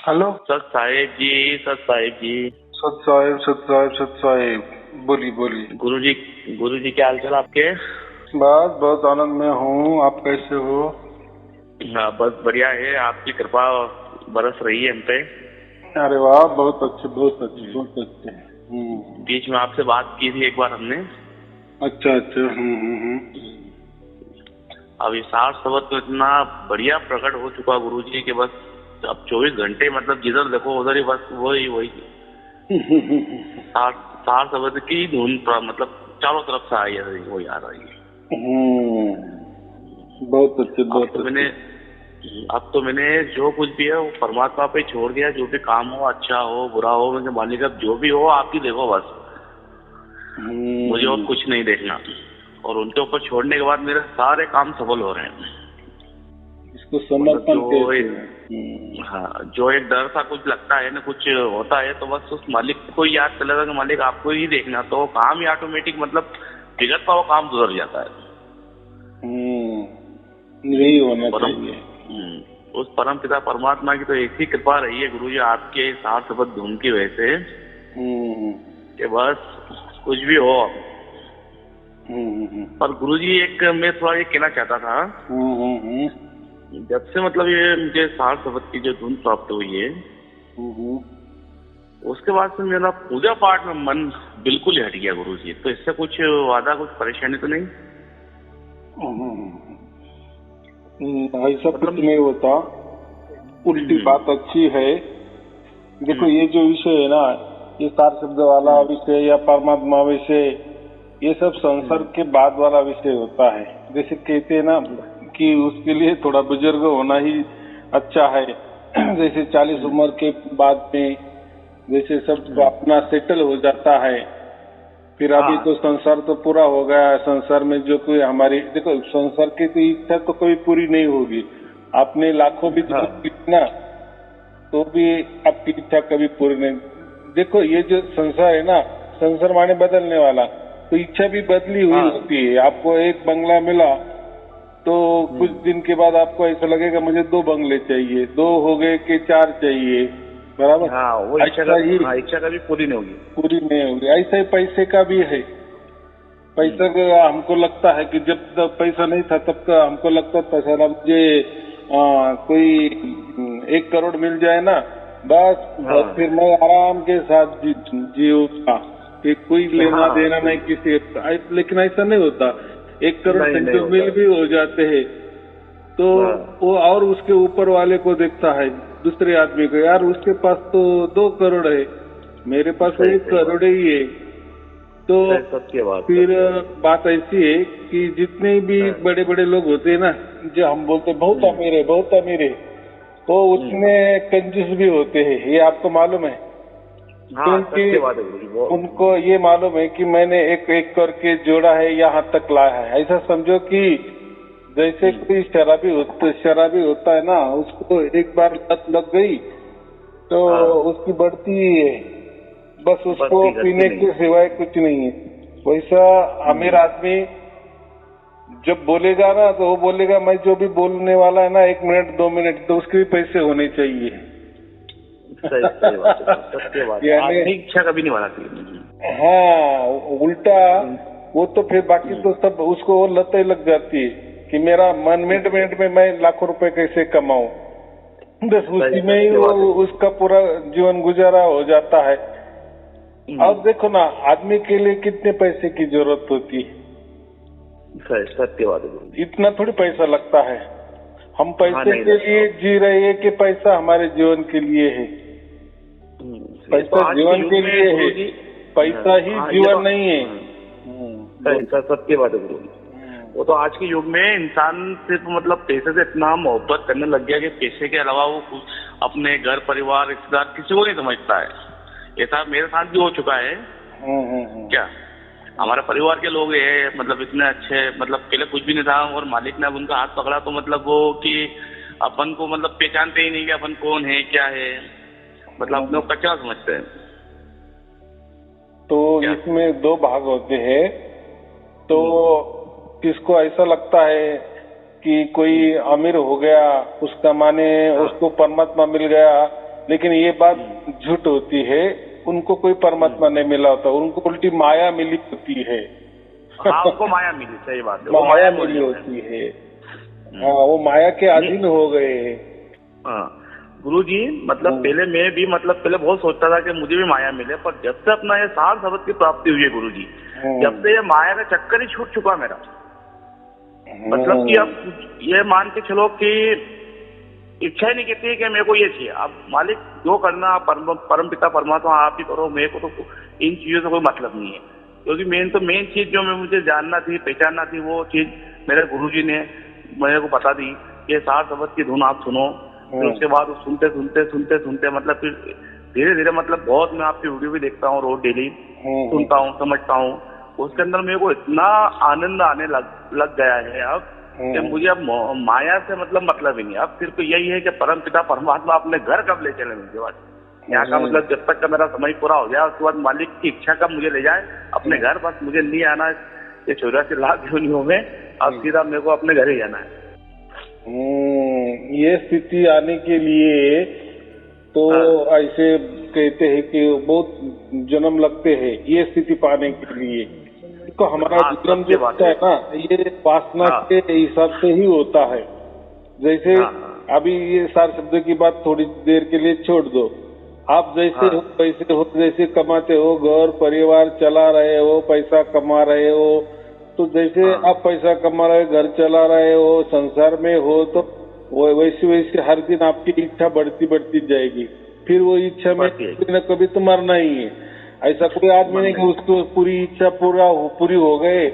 Hello. सत साहेब जी, सत साहेब जी। सत साहेब, सत साहेब, सत साहेब, बोली बोली। गुरु जी क्या हाल चाल आपके? बस बहुत आनंद में हूँ। आप कैसे हो? हाँ बस बढ़िया है, आपकी कृपा बरस रही है हम पे। अरे वाह, बहुत अच्छे, बहुत अच्छे, बहुत अच्छे। बीच में आपसे बात की थी एक बार हमने। अच्छा अच्छा। अब इस 60 तो इतना बढ़िया प्रकट हो चुका गुरु जी के बस अब 24 घंटे मतलब जिधर देखो उधर ही बस वही 60 की धुन मतलब चारों तरफ से आई है, वही आ रही है। बहुत अच्छे, बहुत अच्छे। अब तो मैंने जो कुछ भी है वो परमात्मा पे छोड़ दिया। जो भी काम हो, अच्छा हो बुरा हो, मुझे मालिक अब जो भी हो आप ही देखो बस, मुझे और कुछ नहीं देखना। और उनके ऊपर छोड़ने के बाद मेरे सारे काम सफल हो रहे हैं। इसको समर्पण कहते हैं। हाँ, जो एक डर सा कुछ लगता है ना, कुछ होता है तो बस उस मालिक को ही याद चलेगा कि मालिक आपको ही देखना, तो काम ही ऑटोमेटिक मतलब बिगड़ता हुआ काम सुधर जाता है। यही होना चाहिए। उस परम पिता परमात्मा की तो एक ही कृपा रही है गुरु जी आपके साथ शब्द धुन की वजह से कि बस कुछ भी हो। पर गुरु जी एक मैं थोड़ा ये कहना चाहता था, जब से मतलब ये मुझे 60 की जो धुन प्राप्त हुई है उसके बाद से मेरा पूजा पाठ में मन बिल्कुल ही हट गया गुरु जी। तो इससे कुछ वादा, कुछ परेशानी तो नहीं? ऐसा कुछ नहीं होता, उल्टी बात अच्छी है। देखो ये जो विषय है ना, ये 4 शब्द वाला विषय या परमात्मा विषय, ये सब संसार के बाद वाला विषय होता है। जैसे कहते हैं ना कि उसके लिए थोड़ा बुजुर्ग होना ही अच्छा है। जैसे 40 उम्र के बाद में जैसे सब अपना सेटल हो जाता है, फिर अभी तो संसार तो पूरा हो गया। संसार में जो कोई हमारी, देखो संसार की तो इच्छा तो कभी पूरी नहीं होगी। आपने लाखों भी ना तो भी आपकी इच्छा कभी पूरी नहीं। देखो ये जो संसार है ना, संसार माने बदलने वाला, तो इच्छा भी बदली हुई होती है। आपको एक बंगला मिला तो कुछ दिन के बाद आपको ऐसा लगेगा मुझे 2 बंगले चाहिए, 2 हो गए कि 4 चाहिए, बराबर। वो इच्छा कभी पूरी नहीं होगी, पूरी नहीं होगी। ऐसा ही पैसे का भी है। पैसा का हमको लगता है कि जब तक पैसा नहीं था तब का हमको लगता था सर मुझे कोई 1 करोड़ मिल जाए ना बस, और फिर मैं आराम के साथ जीऊंगा कि कोई लेना देना नहीं किसी। लेकिन ऐसा नहीं होता। 1 करोड़ सेंटर मिल भी हो जाते हैं तो वो और उसके ऊपर वाले को देखता है, दूसरे आदमी को, यार उसके पास तो 2 करोड़ है, मेरे पास 1 करोड़ ही है। तो फिर बात ऐसी है कि जितने भी बड़े बड़े लोग होते हैं ना, जो हम बोलते बहुत अमीर है, बहुत अमीर है, तो उसमें कंजूस भी होते हैं। ये आपको मालूम है? क्योंकि उनको ये मालूम है कि मैंने एक एक करके जोड़ा है, यहाँ तक लाया है। ऐसा समझो कि जैसे कोई शराबी होता है ना, उसको एक बार लत लग गई तो उसकी बढ़ती है, बस उसको पीने के सिवाय कुछ नहीं है। वैसा अमीर आदमी जब बोलेगा ना तो वो बोलेगा मैं जो भी बोलने वाला है ना 1 मिनट 2 मिनट, तो उसके भी पैसे होने चाहिए। सही बात है, सत्य बात है। यानी इच्छा कभी नहीं बनाती। हाँ, उल्टा वो तो फिर बाकी तो सब उसको वो लत लग जाती है कि मेरा मिनट में मैं लाखों रुपए कैसे कमाऊं। बस उसी में ही वो उसका पूरा जीवन गुजारा हो जाता है। अब देखो ना, आदमी के लिए कितने पैसे की जरूरत होती है? सत्य बात है। इतना थोड़ी पैसा लगता है। हम पैसे के लिए जी रहे हैं कि पैसा हमारे जीवन के लिए है? पैसा जीवन के लिए है, पैसा ही जीवन नहीं है। सत्य बात है गुरु। वो तो आज के युग में इंसान सिर्फ मतलब पैसे से इतना मोहब्बत करने लग गया कि पैसे के अलावा वो अपने घर परिवार रिश्तेदार किसी को नहीं समझता है। ऐसा मेरे साथ भी हो चुका है। क्या हमारे परिवार के लोग हैं मतलब इतने अच्छे, मतलब पहले कुछ भी नहीं था और मालिक ने अब उनका हाथ पकड़ा तो मतलब वो कि अपन को मतलब पहचानते ही नहीं कि अपन कौन है क्या है, मतलब अपने को कच्चा समझते हैं। तो इसमें 2 भाग होते हैं। तो किसको ऐसा लगता है कि कोई अमीर हो गया उसका माने उसको परमात्मा मिल गया, लेकिन ये बात झूठ होती है, उनको कोई परमात्मा नहीं मिला होता, उनको उल्टी माया मिली होती है। हाँ, उनको माया मिली, सही बात है, वो माया मिली होती है। हाँ, वो माया के अधीन हो गए हैं। हाँ गुरुजी, मतलब पहले मैं भी पहले बहुत सोचता था कि मुझे भी माया मिले, पर जब से अपना ये सार शब्द की प्राप्ति हुई है गुरुजी, जब से ये माया का चक्कर ही छूट चुका मेरा। मतलब कि अब ये मान के चलो कि इच्छा ही नहीं कहती है कि मेरे को ये चाहिए, अब मालिक जो करना परम पिता परमात्मा आप ही करो, मेरे को तो इन चीजों से कोई मतलब नहीं है। क्योंकि मेन चीज जो मुझे जानना थी, पहचानना थी, वो चीज मेरे गुरुजी ने मेरे को बता दी। ये सार शब्द की धुन आप सुनो, फिर उसके बाद सुनते सुनते मतलब फिर धीरे धीरे बहुत मैं आपकी वीडियो भी देखता हूँ रोज डेली, सुनता हूँ, समझता हूँ। उसके अंदर मेरे को इतना आनंद आने लग गया है अब कि मुझे अब माया से मतलब ही नहीं। अब सिर्फ यही है कि परम पिता परमात्मा अपने घर कब ले चले मुझे, बाद यहाँ का जब तक का मेरा समय पूरा हो जाए, उसके बाद मालिक की इच्छा कब मुझे ले जाए अपने घर, बस मुझे नहीं आना ये 84 लाख योनियों में, अब सीधा मेरे को अपने घर ही जाना है। ये स्थिति आने के लिए तो ऐसे कहते हैं कि बहुत जन्म लगते हैं ये स्थिति पाने के लिए। तो हमारा जन्म जो होता है ना, ये वासना के हिसाब से ही होता है। जैसे अभी ये सार शब्द की बात थोड़ी देर के लिए छोड़ दो, आप जैसे हो वैसे हो, जैसे कमाते हो, घर परिवार चला रहे हो, पैसा कमा रहे हो, तो जैसे आप पैसा कमा रहे हो, घर चला रहे हो, संसार में हो, तो वैसे हर दिन आपकी इच्छा बढ़ती जाएगी। फिर वो इच्छा में कभी न कभी तो मरना ही है। ऐसा कोई आदमी नहीं कि उसको पूरी इच्छा पूरी हो गए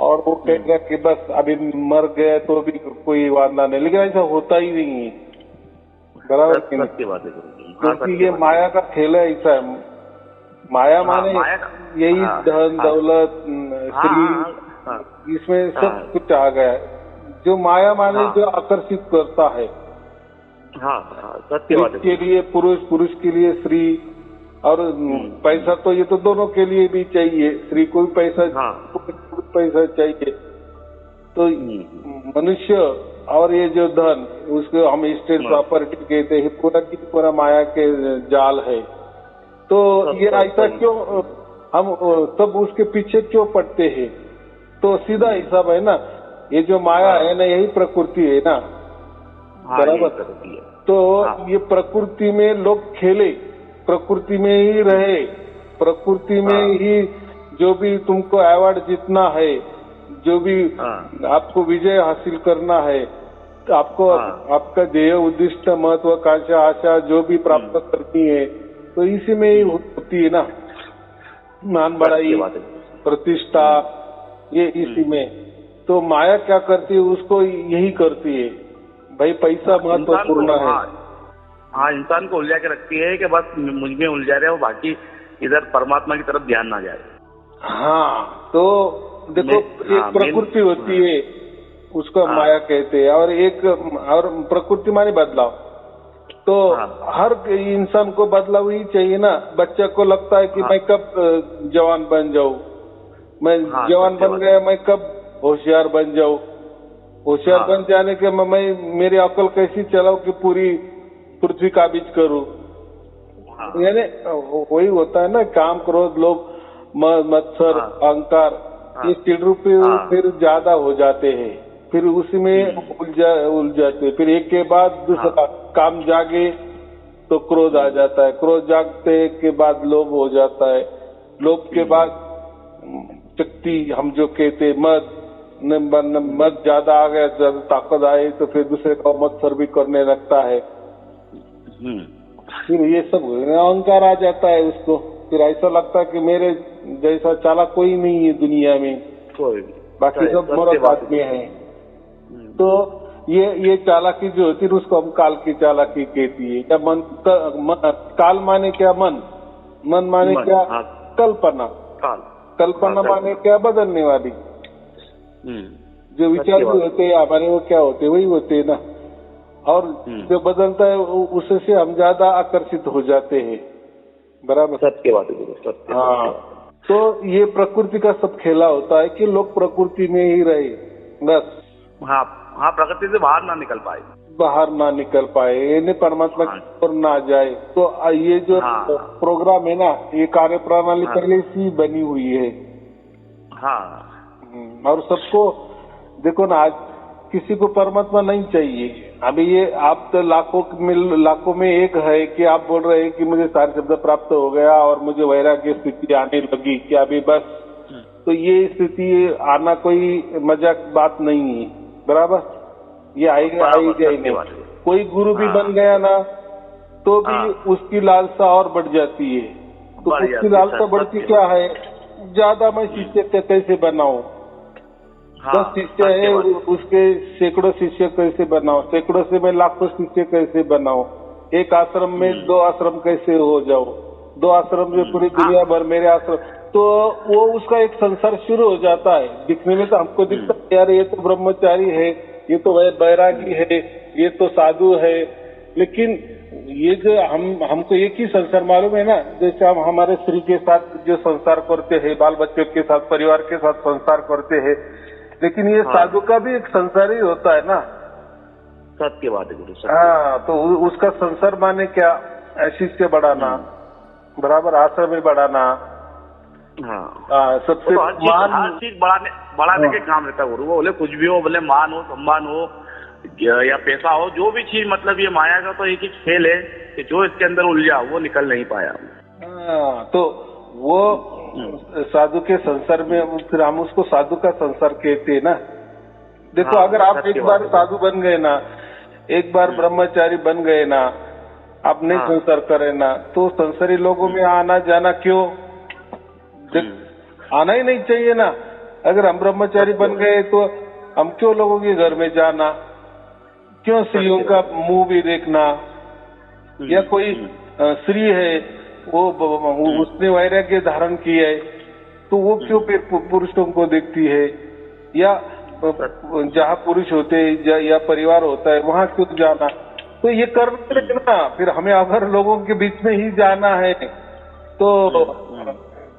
और वो कहेगा कि बस अभी मर गया तो भी कोई वादा नहीं, लेकिन ऐसा होता ही नहीं है। बराबर की बात है, क्योंकि ये माया का खेल है। ऐसा है, माया माने यही धन दौलत स्त्री, इसमें सब कुछ आ गया है। जो माया माने जो आकर्षित करता है, सत्य बात है। के लिए पुरुष के लिए स्त्री, और पैसा तो ये तो दोनों के लिए भी चाहिए, स्त्री को भी पैसा पैसा चाहिए। तो मनुष्य और ये जो धन, उसको हम स्टेट प्रॉपर्टी कहते हैं, पूरा की पूरा माया के जाल है। तो ये ऐसा क्यों हम सब उसके पीछे क्यों पड़ते हैं? तो सीधा हिसाब है ना, ये जो माया है ना, यही प्रकृति है ना, बराबर। तो ये प्रकृति में लोग खेले, प्रकृति में ही रहे, प्रकृति में ही जो भी तुमको अवार्ड जीतना है, जो भी आपको विजय हासिल करना है, तो आपको आपका ध्येय उद्दिष्ट महत्वाकांक्षा आशा जो भी प्राप्त करनी है, तो इसी में ही होती है ना, मान बढ़ाई प्रतिष्ठा, ये इसी में। तो माया क्या करती है, उसको यही करती है, भाई पैसा महत्वपूर्ण है। हाँ, इंसान को उलझा के रखती है कि बस मुझ में उलझा रहे हो, बाकी इधर परमात्मा की तरफ ध्यान ना जाए। हाँ, तो देखो एक प्रकृति होती है, उसको माया कहते हैं, और प्रकृति माने बदलाव। तो हर इंसान को बदलाव ही चाहिए ना। बच्चा को लगता है कि मैं कब जवान बन जाऊं, मैं जवान बन गया, मैं कब होशियार बन जाऊं, होशियार बन जाने के मैं मेरी अकल कैसी चलाऊं कि पूरी पृथ्वी काबिज करूं। यानी वही होता है ना, काम क्रोध लोभ मत्सर अहंकार, ये स्थिर रूप फिर ज्यादा हो जाते हैं, फिर उसी में उलझ जाते हैं। फिर एक के बाद दूसरा काम जागे तो क्रोध आ जाता है, क्रोध जागते के बाद लोभ हो जाता है, लोभ के बाद शक्ति हम जो कहते मद ज्यादा आ गया, ज्यादा ताकत आए तो फिर दूसरे का मत्सर भी करने लगता है। फिर ये सब अहंकार आ जाता है उसको, फिर ऐसा लगता है कि मेरे जैसा चालाक कोई नहीं है दुनिया में, बाकी सब मूर्ख आदमी है। तो ये चालाकी जो होती है उसको हम काल की चालाकी कहती है। क्या काल माने क्या मन माने क्या कल्पना, कल्पना माने क्या बदलने वाली। जो विचार भी होते हैं हमारे, वो क्या होते वही होते हैं ना, और जो बदलता है उससे हम ज्यादा आकर्षित हो जाते हैं। बराबर, सत्य बात है। हाँ, तो ये प्रकृति का सब खेला होता है कि लोग प्रकृति में ही रहे बस। हाँ, प्रकृति से बाहर ना निकल पाए, बाहर ना निकल पाए, इन्हें परमात्मा की ओर ना जाए। तो ये जो प्रोग्राम है ना, ये कार्य प्रणाली पहले से ही बनी हुई है। और सबको देखो ना, आज किसी को परमात्मा नहीं चाहिए। अभी ये आप तो लाखों में एक है कि आप बोल रहे हैं कि मुझे सारे शब्द प्राप्त हो गया और मुझे वैराग्य स्थिति आने लगी कि अभी बस। तो ये स्थिति आना कोई मजाक बात नहीं है, बराबर। ये आएगा ही नहीं। कोई गुरु भी बन गया ना तो भी उसकी लालसा और बढ़ जाती है। तो उसकी लालसा बढ़ती क्या है, ज्यादा मैं शिष्य कैसे बनाऊं, 10 शिष्य है उसके सैकड़ों शिष्य कैसे बनाओ, सैकड़ों से मैं लाखों शिष्य कैसे बनाओ, एक आश्रम में 2 आश्रम कैसे हो जाओ, 2 आश्रम में पूरी दुनिया भर मेरे आश्रम। तो वो उसका एक संसार शुरू हो जाता है। दिखने में तो हमको दिखता है यार ये तो ब्रह्मचारी है, ये तो बैरागी है, ये तो साधु है, लेकिन ये जो हमको एक ही संसार मालूम है ना। जैसे हम हमारे स्त्री के साथ जो संसार करते हैं, बाल बच्चों के साथ, परिवार के साथ संसार करते हैं, लेकिन ये साधु का भी एक संसार ही होता है ना। सत्य बात है गुरु। तो उसका संसार माने क्या, शिष्य बढ़ाना, बराबर आश्रम में बढ़ाना। सबसे तो हर चीज बढ़ाने के काम रहता है गुरु। वो बोले कुछ भी हो, बोले मान हो, सम्मान हो या पैसा हो, जो भी चीज, मतलब ये माया का तो एक ही खेल है कि जो इसके अंदर उलझा वो निकल नहीं पाया। तो वो साधु के संसार में फिर हम उसको साधु का संसार कहते हैं ना। देखो अगर आप एक बार साधु बन गए ना, एक बार ब्रह्मचारी बन गए ना, आप नहीं संसार करे ना, तो संसारी लोगों में आना जाना क्यों, आना ही नहीं चाहिए ना। अगर हम ब्रह्मचारी बन गए तो हम क्यों लोगों के घर में जाना, क्यों स्त्रियों का मुंह भी देखना, या कोई स्त्री है वो उसने वैराग्य धारण किया है तो वो क्यों पुरुषों को देखती है, या जहाँ पुरुष होते या परिवार होता है वहाँ क्यों जाना। तो ये करना ना, फिर हमें अगर लोगों के बीच में ही जाना है तो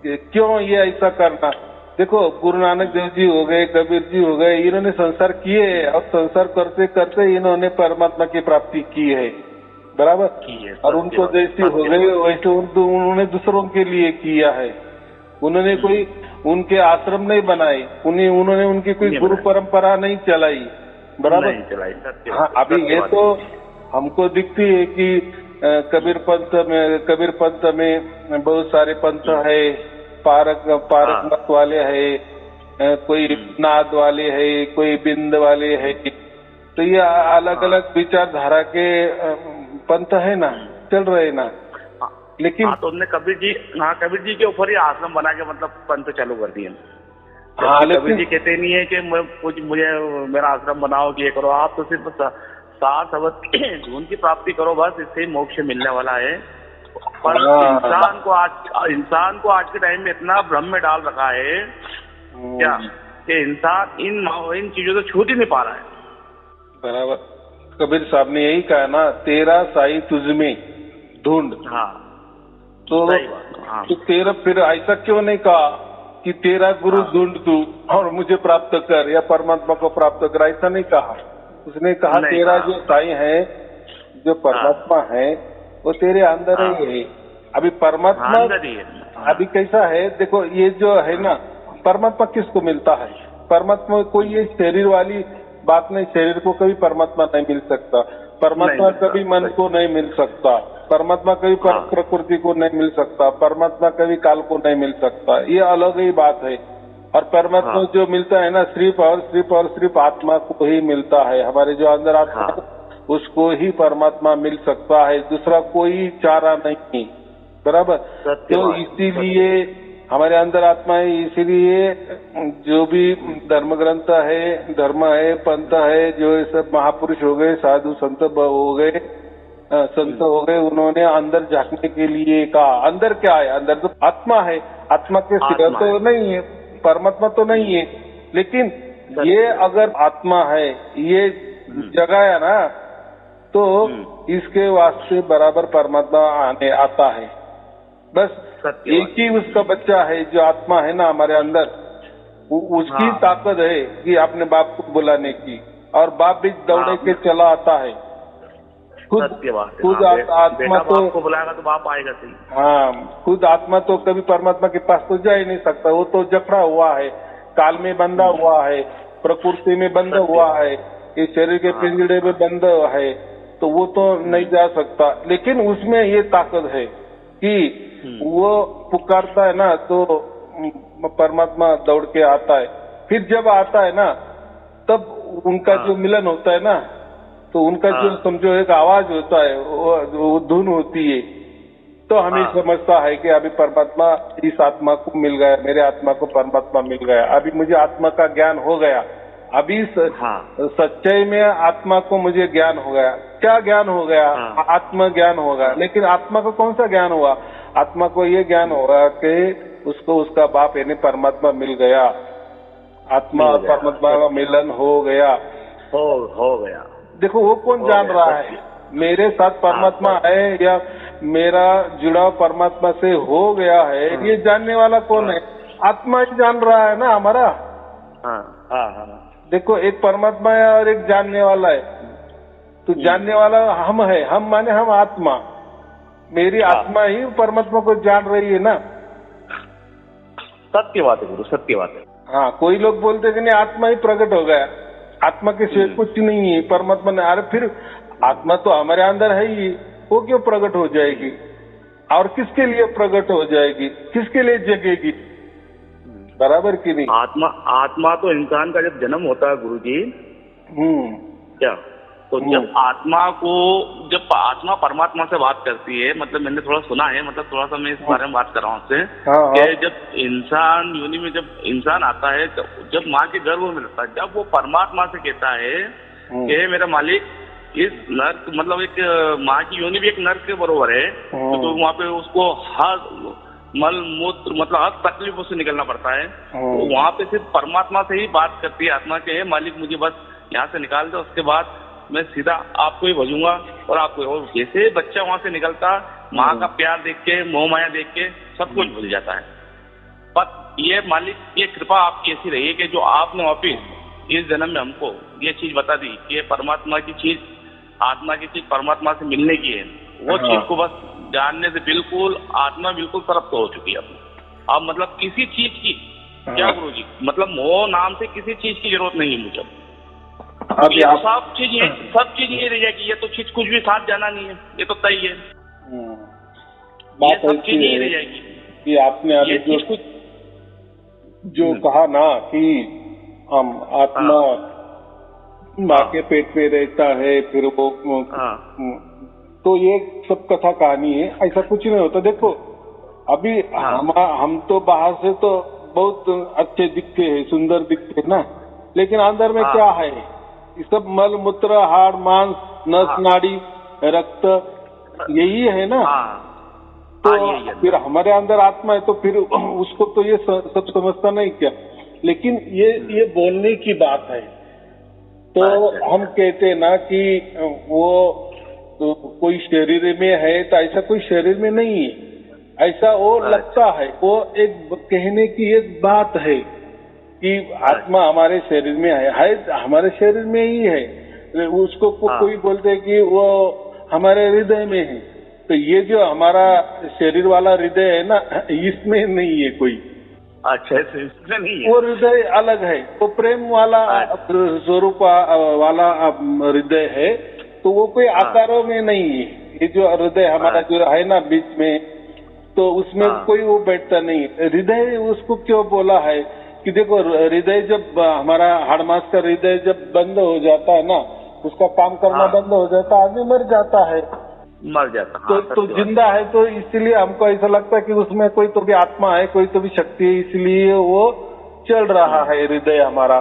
क्यों ये ऐसा करना। देखो गुरु नानक देव जी हो गए, कबीर जी हो गए, इन्होंने संसार किए और संसार करते करते इन्होंने परमात्मा की प्राप्ति की है, बराबर। और उनको जैसे हो गए वैसे उन्होंने दूसरों के लिए किया है। उन्होंने कोई उनके आश्रम नहीं बनाए, उन्होंने उनकी कोई गुरु परंपरा नहीं चलाई, बराबर। हाँ, अभी ये तो हमको दिखती है कि कबीर पंथ में बहुत सारे पंथ है, पारक मत वाले है, कोई नाद वाले है, कोई बिंद वाले है। तो ये अलग अलग विचारधारा के पंथ है ना, चल रहे ना। लेकिन तो उन्होंने कबीर जी के ऊपर ही आश्रम बना के मतलब पंथ चालू कर दिए। कबीर जी कहते नहीं है कि मुझे मेरा आश्रम बनाओ कि ये करो, आप तो सिर्फ 7 शब्द धुन की प्राप्ति करो, बस इससे मोक्ष मिलने वाला है। पर इंसान को आज के टाइम में इतना भ्रम में डाल रखा है क्या कि इंसान इन चीजों से छूट ही नहीं पा रहा है, बराबर। कबीर साहब ने यही कहा ना, तेरा साई तुझमें ढूंढ। तो तेरा फिर ऐसा क्यों नहीं कहा कि तेरा गुरु ढूंढ तू और मुझे प्राप्त कर या परमात्मा को प्राप्त कर, ऐसा नहीं कहा। उसने कहा तेरा जो साई है, जो परमात्मा है, वो तेरे अंदर ही है। अभी परमात्मा अभी कैसा है, देखो ये जो है ना, परमात्मा किसको मिलता है, परमात्मा कोई ये शरीर वाली बात नहीं, शरीर को कभी परमात्मा नहीं मिल सकता, परमात्मा कभी मन को नहीं मिल सकता, परमात्मा कभी प्रकृति को नहीं मिल सकता, परमात्मा कभी काल को नहीं मिल सकता, ये अलग ही बात है। और परमात्मा जो मिलता है ना, सिर्फ आत्मा को ही मिलता है। हमारे जो अंदर आत्मा उसको ही परमात्मा मिल सकता है, दूसरा कोई चारा नहीं, बराबर। तो इसीलिए हमारे अंदर आत्मा है, इसीलिए जो भी धर्म ग्रंथ है, धर्म है, पंथ है, जो ये सब महापुरुष हो गए, साधु संत हो गए, उन्होंने अंदर झांकने के लिए कहा। अंदर क्या है, अंदर तो आत्मा है, आत्मा के सिवा तो नहीं है, परमात्मा तो नहीं है। लेकिन ये अगर आत्मा है, ये जगाया ना, तो इसके वास्ते बराबर परमात्मा आता है। बस एक ही उसका बच्चा है जो आत्मा है ना हमारे अंदर, उसकी ताकत है कि अपने बाप को बुलाने की, और बाप भी दौड़े के चला आता है सत्य बात है। खुद आत्मा तो बाप को बुलाएगा तो बाप आएगा सही। हाँ, खुद आत्मा तो कभी परमात्मा के पास तो जा ही नहीं सकता, वो तो जकड़ा हुआ है, काल में बंधा हुआ है, प्रकृति में बंधा हुआ है, इस शरीर के पिंजड़े में बंधा है, तो वो तो नहीं जा सकता। लेकिन उसमें ये ताकत है कि वो पुकारता है ना तो परमात्मा दौड़ के आता है। फिर जब आता है ना तब उनका जो मिलन होता है ना, तो उनका जो समझो एक आवाज होता है, वो धुन होती है, तो हमें समझता है कि अभी परमात्मा इस आत्मा को मिल गया, मेरे आत्मा को परमात्मा मिल गया, अभी मुझे आत्मा का ज्ञान हो गया, अभी सच्चाई में आत्मा को मुझे ज्ञान हो गया। क्या ज्ञान हो गया? आत्मा ज्ञान होगा। लेकिन आत्मा को कौन सा ज्ञान हुआ? आत्मा को ये ज्ञान होगा कि उसको उसका बाप यानी परमात्मा मिल गया, आत्मा और परमात्मा का मिलन हो गया। हो गया। देखो वो कौन जान रहा है? मेरे साथ परमात्मा है या मेरा जुड़ाव परमात्मा से हो गया है, ये जानने वाला कौन है? आत्मा ही जान रहा है ना हमारा। देखो एक परमात्मा है और एक जानने वाला है, तो जानने वाला हम है, हम माने हम आत्मा, मेरी आत्मा ही परमात्मा को जान रही है ना। सत्य बात है गुरु, सत्य बात है। हाँ, कोई लोग बोलते कि नहीं आत्मा ही प्रकट हो गया, आत्मा के सिवा कुछ नहीं है परमात्मा ने। अरे फिर आत्मा तो हमारे अंदर है ही, वो क्यों प्रकट हो जाएगी? और किसके लिए प्रकट हो जाएगी? किसके लिए जगेगी? बराबर की नहीं? आत्मा तो इंसान का जब जन्म होता है गुरुजी, क्या तो जब आत्मा परमात्मा से बात करती है, मतलब मैंने थोड़ा सुना है, मतलब थोड़ा सा मैं इस बारे में बात कर रहा हूँ आपसे कि जब इंसान योनि में जब इंसान आता है, जब माँ के गर्भ में रहता है, जब वो परमात्मा से कहता है कि मेरा मालिक इस नर्क, मतलब एक माँ की योनि भी एक नर्क के बरोबर है, तो वहाँ पे उसको हर मल मूत्र मतलब हर तकलीफों से निकलना पड़ता है, तो वहाँ पे सिर्फ परमात्मा से ही बात करती है आत्मा के, मालिक मुझे बस यहाँ से निकाल दो, उसके बाद मैं सीधा आपको ही भजूंगा और आपको। और जैसे बच्चा वहाँ से निकलता, माँ का प्यार देख के, मोह माया देख के सब कुछ भूल जाता है। पर ये मालिक, ये कृपा आपकी ऐसी रही है कि जो आपने वापिस इस जन्म में हमको ये चीज बता दी कि परमात्मा की चीज, आत्मा की चीज परमात्मा से मिलने की है, वो चीज को बस जानने से बिल्कुल आत्मा बिल्कुल तृप्त हो चुकी है अब मतलब किसी चीज की, क्या गुरु जी, मतलब मोह नाम से किसी चीज की जरूरत नहीं है मुझे। ये तो सब चीज ये रह जाएगी, ये तो चीज कुछ भी साथ जाना नहीं है, ये तो तय है। बात सब चीज ये रह जाएगी कि आपने अभी जो कहा ना कि हम आत्मा माँ के पेट में रहता है, फिर वो तो ये सब कथा कहानी है, ऐसा कुछ नहीं होता। देखो अभी हम तो बाहर से तो बहुत अच्छे दिखते हैं, सुंदर दिखते हैं ना, लेकिन अंदर में क्या है? ये सब मल मूत्र, हाड़ मांस, नस नाड़ी, रक्त, यही है ना। तो फिर हमारे अंदर आत्मा है, तो फिर उसको तो ये सब समझता नहीं क्या? लेकिन ये बोलने की बात है। तो हम कहते हैं ना कि वो तो कोई शरीर में है, तो ऐसा कोई शरीर में नहीं है, ऐसा वो लगता है। वो एक कहने की एक बात है कि आत्मा हमारे शरीर में है हमारे शरीर में ही है। उसको कोई बोलते है कि वो हमारे हृदय में है, तो ये जो हमारा शरीर वाला हृदय है ना, इसमें नहीं है कोई। अच्छा, इसमें नहीं है। वो हृदय अलग है, वो प्रेम वाला स्वरूप वाला हृदय है, तो वो कोई आकारों में नहीं है। ये जो हृदय हमारा जो है ना बीच में, तो उसमें कोई वो बैठता नहीं। हृदय उसको क्यों बोला है कि देखो हृदय जब हमारा हाड़मास का हृदय जब बंद हो जाता है ना, उसका काम करना बंद हो जाता है, आदमी मर जाता है, मर जाता। तो जिंदा है, तो इसलिए हमको ऐसा लगता है कि उसमें कोई तो भी आत्मा है, कोई तो भी शक्ति है, इसलिए वो चल रहा है हृदय हमारा।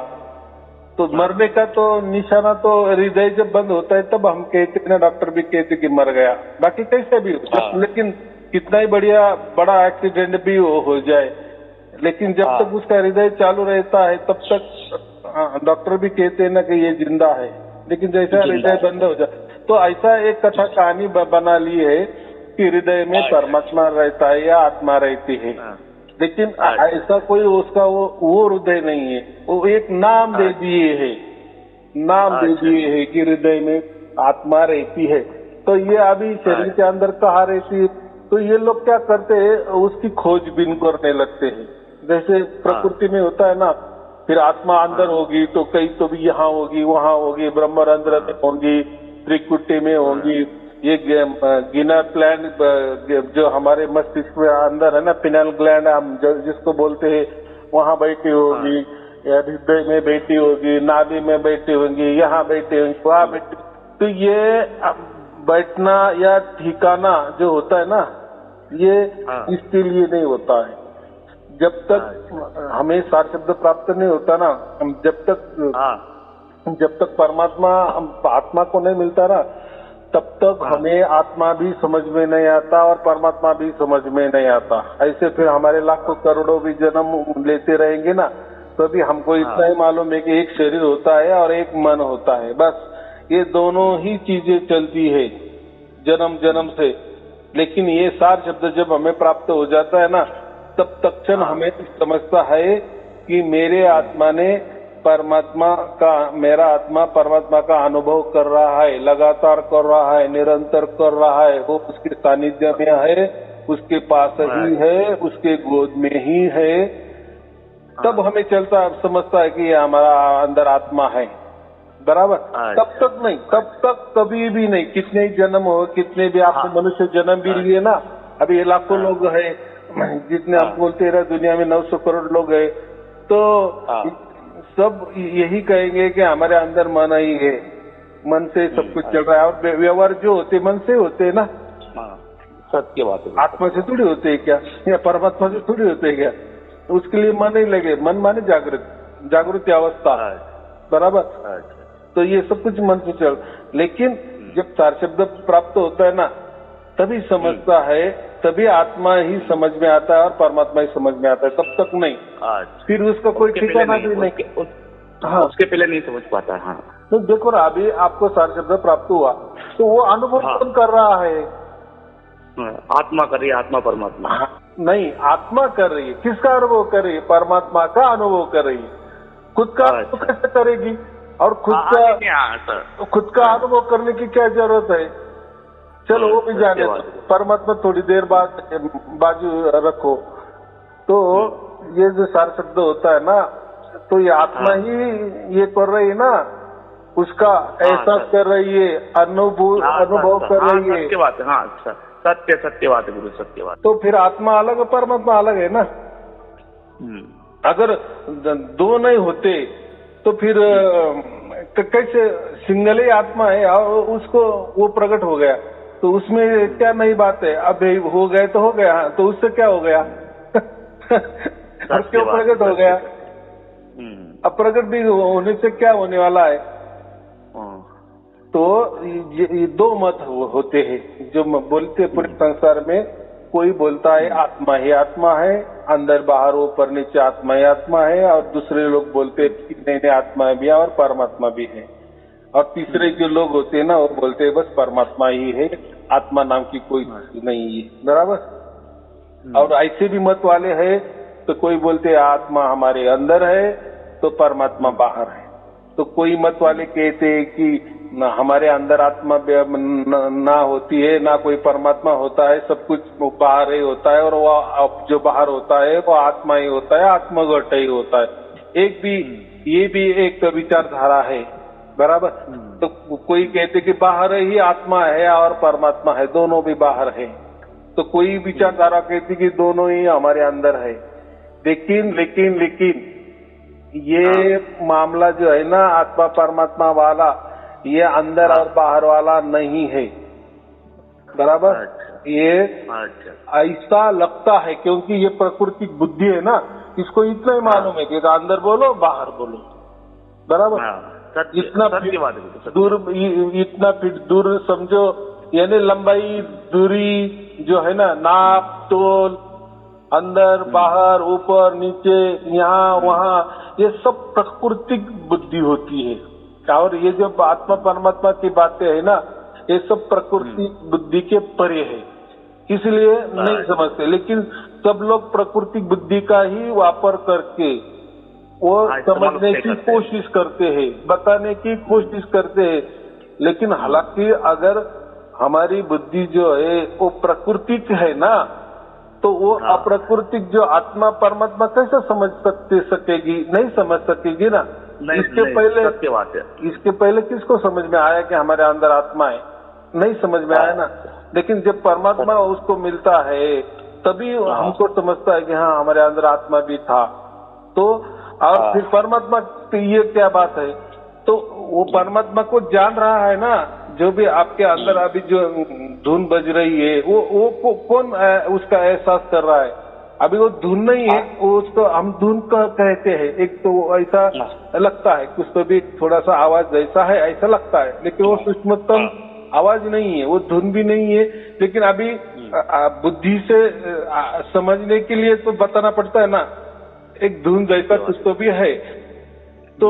तो मरने का तो निशाना तो हृदय जब बंद होता है तब हम कहते हैं ना, डॉक्टर भी कहते कि मर गया। बाकी कैसे भी हो, लेकिन कितना ही बड़ा एक्सीडेंट भी हो जाए, लेकिन जब तक उसका हृदय चालू रहता है तब तक डॉक्टर भी कहते हैं ना कि ये जिंदा है। लेकिन जैसा हृदय बंद हो जाए, तो ऐसा एक कथा कहानी बना ली है कि हृदय में परमात्मा रहता है या आत्मा रहती है, लेकिन ऐसा कोई उसका वो हृदय नहीं है। वो एक नाम दे दिए है, नाम दे दिए है कि हृदय में आत्मा रहती है, तो ये अभी शरीर के अंदर कहाँ रहती है, तो ये लोग क्या करते हैं, उसकी खोजबीन करने लगते हैं। जैसे प्रकृति में होता है ना, फिर आत्मा अंदर होगी तो कहीं तो भी यहाँ होगी, वहाँ होगी, ब्रह्मरंध्र में होंगी, त्रिकुटी में होंगी, ये गिनर प्लैंट जो हमारे मस्तिष्क में अंदर है ना, पिनल ग्लैंड हम जिसको बोलते हैं, वहाँ बैठी होगी, हृदय में बैठी होगी, नाभि में बैठी होंगी, यहाँ बैठी होंगी, वहाँ बैठी। तो ये बैठना या ठिकाना जो होता है ना, ये इसके लिए नहीं होता है। जब तक हमें सार शब्द प्राप्त नहीं होता ना, जब तक परमात्मा आत्मा को नहीं मिलता ना, तब तक हमें आत्मा भी समझ में नहीं आता और परमात्मा भी समझ में नहीं आता। ऐसे फिर हमारे लाखों करोड़ों भी जन्म लेते रहेंगे ना, तो भी हमको इतना ही मालूम है कि एक शरीर होता है और एक मन होता है, बस ये दोनों ही चीजें चलती है जन्म जन्म से। लेकिन ये सार शब्द जब हमें प्राप्त हो जाता है ना, तब तक्षण हमें समझता है कि मेरे आत्मा ने परमात्मा का, मेरा आत्मा परमात्मा का अनुभव कर रहा है, लगातार कर रहा है, निरंतर कर रहा है, वो उसके सानिध्य में है, उसके पास ही है, उसके गोद में ही है। तब हमें समझता है कि ये हमारा अंदर आत्मा है, बराबर। तब तक नहीं, तब तक कभी भी नहीं। कितने जन्म हो, कितने भी आपने मनुष्य जन्म भी लिए ना, अभी ये लाखों लोग है, जितने आप बोलते रहे दुनिया में 900 करोड़ लोग है, तो सब यही कहेंगे कि हमारे अंदर मन ही है, मन से सब कुछ चल रहा है। और व्यवहार जो होते मन से होते है ना, सत्य बात है। आत्मा से थोड़ी होते है क्या, या परमात्मा से थोड़ी होते है क्या? उसके लिए मन ही लगे। मन माने जागृति अवस्था, बराबर। तो ये सब कुछ मन से चल, लेकिन जब सार शब्द प्राप्त होता है ना, तभी समझता है, तभी आत्मा ही समझ में आता है और परमात्मा ही समझ में आता है। तब तक नहीं, फिर उसका कोई ठिकाना भी नहीं। हाँ, उसके पहले नहीं समझ पाता। हाँ, तो देखो ना, अभी आपको सार शब्द प्राप्त हुआ तो वो अनुभव कौन कर रहा है? आत्मा कर रही है, आत्मा परमात्मा। नहीं, आत्मा कर रही है। किसका अनुभव कर रही है? परमात्मा का अनुभव कर रही है। खुद का अनुभव कैसे करेगी? और खुद का अनुभव करने की क्या जरूरत है? चलो वो भी जाने दो, परमात्मा थोड़ी देर बाद बाजू रखो। तो ये जो सार शब्द होता है ना, तो ये आत्मा ही ये कर रही है ना, उसका एहसास कर रही है, अनुभव कर रही है। सत्य बात है। हाँ, सत्य बात है गुरु, सत्य बात। तो फिर आत्मा अलग है, परमात्मा अलग है ना। अगर दो नहीं होते तो फिर कैसे? सिंगल ही आत्मा है और उसको वो प्रकट हो गया, तो उसमें क्या नई बात है? अब हो गए तो हो गया, तो उससे क्या हो गया? क्यों प्रकट हो गया? अब प्रकट भी होने से क्या होने वाला है? तो ये दो मत होते हैं जो बोलते पूरे संसार में। कोई बोलता है आत्मा ही आत्मा है, अंदर बाहर ऊपर नीचे आत्मा ही आत्मा है, और दूसरे लोग बोलते हैं कि नहीं आत्मा भी है और परमात्मा भी है। और तीसरे जो लोग होते हैं ना, वो बोलते हैं बस परमात्मा ही है, आत्मा नाम की कोई नहीं है, बराबर। और ऐसे भी मत वाले है, तो कोई बोलते हैं आत्मा हमारे अंदर है तो परमात्मा बाहर है। तो कोई मत वाले कहते हैं कि ना हमारे अंदर आत्मा ना होती है, ना कोई परमात्मा होता है, सब कुछ बाहर ही होता है, और वो जो बाहर होता है वो आत्मा ही होता है, आत्मघट ही होता है। ये भी एक विचारधारा है, बराबर। तो कोई कहते कि बाहर ही आत्मा है और परमात्मा है, दोनों भी बाहर है। तो कोई विचारधारा कहती कि दोनों ही हमारे अंदर है। लेकिन ये मामला जो है ना, आत्मा परमात्मा वाला, ये अंदर और बाहर वाला नहीं है, बराबर। ये ऐसा लगता है क्योंकि ये प्रकृति बुद्धि है ना, इसको इतना ही मालूम है कि अंदर बोलो बाहर बोलो, बराबर। इतना फीट दूर समझो, यानी लंबाई दूरी जो है ना, नाप तोल, अंदर बाहर ऊपर नीचे यहाँ वहाँ, ये सब प्राकृतिक बुद्धि होती है। और ये जो आत्मा परमात्मा की बातें है ना, ये सब प्रकृति बुद्धि के परे है, इसलिए नहीं समझते। लेकिन सब लोग प्रकृति बुद्धि का ही वापर करके वो समझने की कोशिश करते हैं, बताने की कोशिश करते हैं। लेकिन हालांकि अगर हमारी बुद्धि जो है वो प्राकृतिक है ना, तो वो अप्राकृतिक जो आत्मा परमात्मा कैसे समझ सकेगी? नहीं समझ सकेगी ना। इसके पहले किसको समझ में आया कि हमारे अंदर आत्मा है? नहीं समझ में आया ना। लेकिन जब परमात्मा उसको मिलता है तभी हमको समझता है कि हाँ हमारे अंदर आत्मा भी था। तो और फिर परमात्मा ये क्या बात है? तो वो परमात्मा को जान रहा है ना। जो भी आपके अंदर अभी जो धुन बज रही है वो कौन उसका एहसास कर रहा है? अभी वो धुन नहीं है, वो उसको हम धुन कहते हैं। एक तो ऐसा लगता है, कुछ तो भी थोड़ा सा आवाज जैसा है ऐसा लगता है, लेकिन वो सूक्ष्मतम आवाज नहीं है, वो धुन भी नहीं है। लेकिन अभी बुद्धि से समझने के लिए तो बताना पड़ता है ना, एक धुन जैसा कुछ तो भी है। तो